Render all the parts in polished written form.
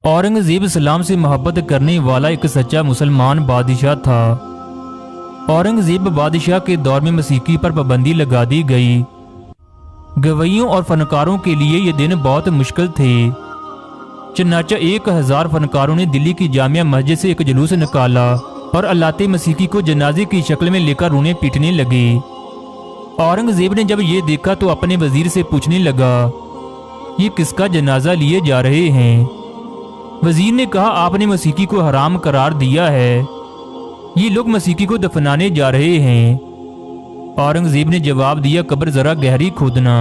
औरंगजेब इस्लाम से मोहब्बत करने वाला एक सच्चा मुसलमान बादशाह था। औरंगजेब बादशाह के दौर में मौसीकी पर पाबंदी लगा दी गई। गवैयों और फनकारों के लिए ये दिन बहुत मुश्किल थे। चनाचा 1000 फनकारों ने दिल्ली की जामिया मस्जिद से एक जुलूस निकाला और अल्लाते मौसीकी को जनाजे की शक्ल में लेकर रोने पीटने लगे। औरंगजेब ने जब ये देखा तो अपने वजीर से पूछने लगा, ये किसका जनाजा लिए जा रहे हैं? वजीर ने कहा, आपने मौसीकी को हराम करार दिया है, ये लोग मौसीकी को दफनाने जा रहे हैं। औरंगजेब ने जवाब दिया, कब्र जरा गहरी खोदना।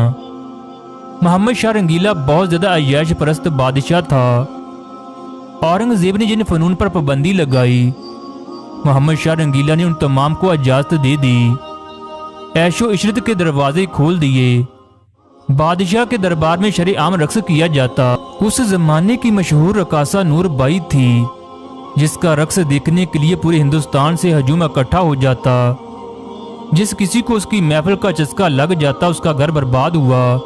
मोहम्मद शाह रंगीला बहुत ज्यादा अय्याश परस्त बादशाह था। औरंगजेब ने जिन फनून पर पाबंदी लगाई, मोहम्मद शाह रंगीला ने उन तमाम को इजाजत दे दी। ऐशो इशरत के दरवाजे खोल दिए। बादशाह के दरबार में शरे-आम रक्स किया जाता। उस जमाने की मशहूर रकासा नूर बाई थी, जिसका रक्स देखने के लिए पूरे हिंदुस्तान से हजूम इकट्ठा हो जाता। जिस किसी को उसकी महफिल का चस्का लग जाता, उसका घर बर्बाद हुआ।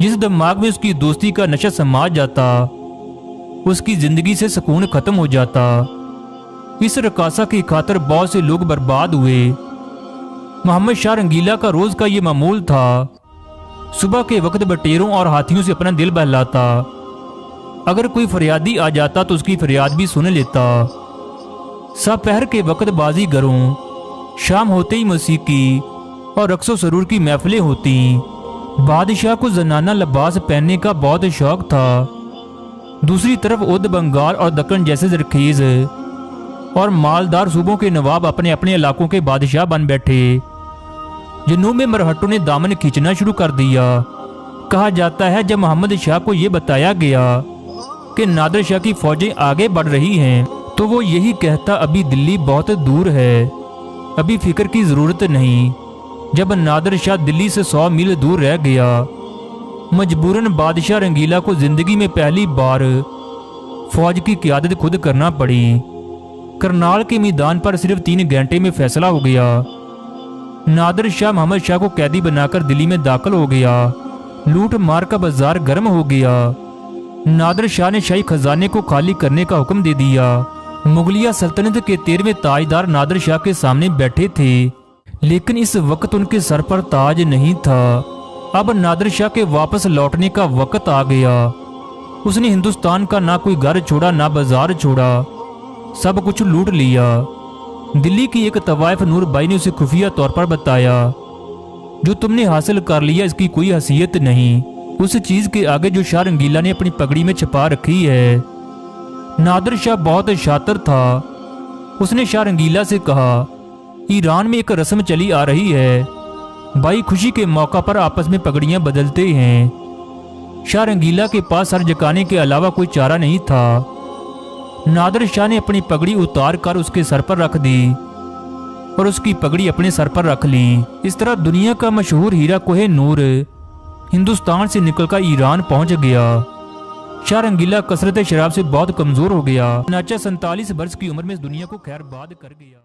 जिस दिमाग में उसकी दोस्ती का नशा समा जाता, उसकी जिंदगी से सुकून खत्म हो जाता। इस रकासा की खातिर बहुत से लोग बर्बाद हुए। मोहम्मद शाह रंगीला का रोज का ये मामूल था। सुबह के वक्त बटेरों और हाथियों से अपना दिल बहलाता। अगर कोई फरियादी आ जाता तो उसकी फरियाद भी सुन लेता। सपहर के वक्त बाजीगरों, शाम होते ही मौसीकी और रक्सो सरूर की महफिलें होती। बादशाह को जनाना लिबास पहनने का बहुत शौक था। दूसरी तरफ उद बंगाल और दक्कन जैसे जरखेज और मालदार सूबों के नवाब अपने अपने इलाकों के बादशाह बन बैठे। जनूब में मरहटों ने दामन खींचना शुरू कर दिया। कहा जाता है जब मोहम्मद शाह को यह बताया गया कि नादिर शाह की फौजें आगे बढ़ रही हैं, तो वो यही कहता, अभी दिल्ली बहुत दूर है, अभी फिक्र की जरूरत नहीं। जब नादिर शाह दिल्ली से 100 मील दूर रह गया, मजबूरन बादशाह रंगीला को जिंदगी में पहली बार फौज की क़यादत खुद करना पड़ी। करनाल के मैदान पर सिर्फ 3 घंटे में फैसला हो गया। नादिर शाह मोहम्मद शाह को कैदी बनाकर दिल्ली में दाखिल हो गया। लूट मार का बाजार गर्म हो गया। नादिर शाह ने शाही खजाने को खाली करने का हुक्म दे दिया। मुगलिया सल्तनत के 13वें ताजदार नादिर शाह के सामने बैठे थे, लेकिन इस वक्त उनके सर पर ताज नहीं था। अब नादिर शाह के वापस लौटने का वक्त आ गया। उसने हिंदुस्तान का ना कोई घर छोड़ा, ना बाजार छोड़ा, सब कुछ लूट लिया। दिल्ली की एक तवाइफ नूर बाई ने उसे खुफिया तौर पर बताया, जो तुमने हासिल कर लिया इसकी कोई हैसियत नहीं उस चीज के आगे जो शाह रंगीला ने अपनी पगड़ी में छिपा रखी है। नादिर शाह बहुत शातिर था। उसने शाह रंगीला से कहा, ईरान में एक रस्म चली आ रही है, भाई खुशी के मौका पर आपस में पगड़ियां बदलते हैं। शाह रंगीला के पास सर झुकाने के अलावा कोई चारा नहीं था। नादिर शाह ने अपनी पगड़ी उतार कर उसके सर पर रख दी और उसकी पगड़ी अपने सर पर रख ली। इस तरह दुनिया का मशहूर हीरा कोहे नूर हिंदुस्तान से निकलकर ईरान पहुंच गया। शाह रंगीला कसरत शराब से बहुत कमजोर हो गया। चनाचा 47 वर्ष की उम्र में इस दुनिया को खैर बाद कर गया।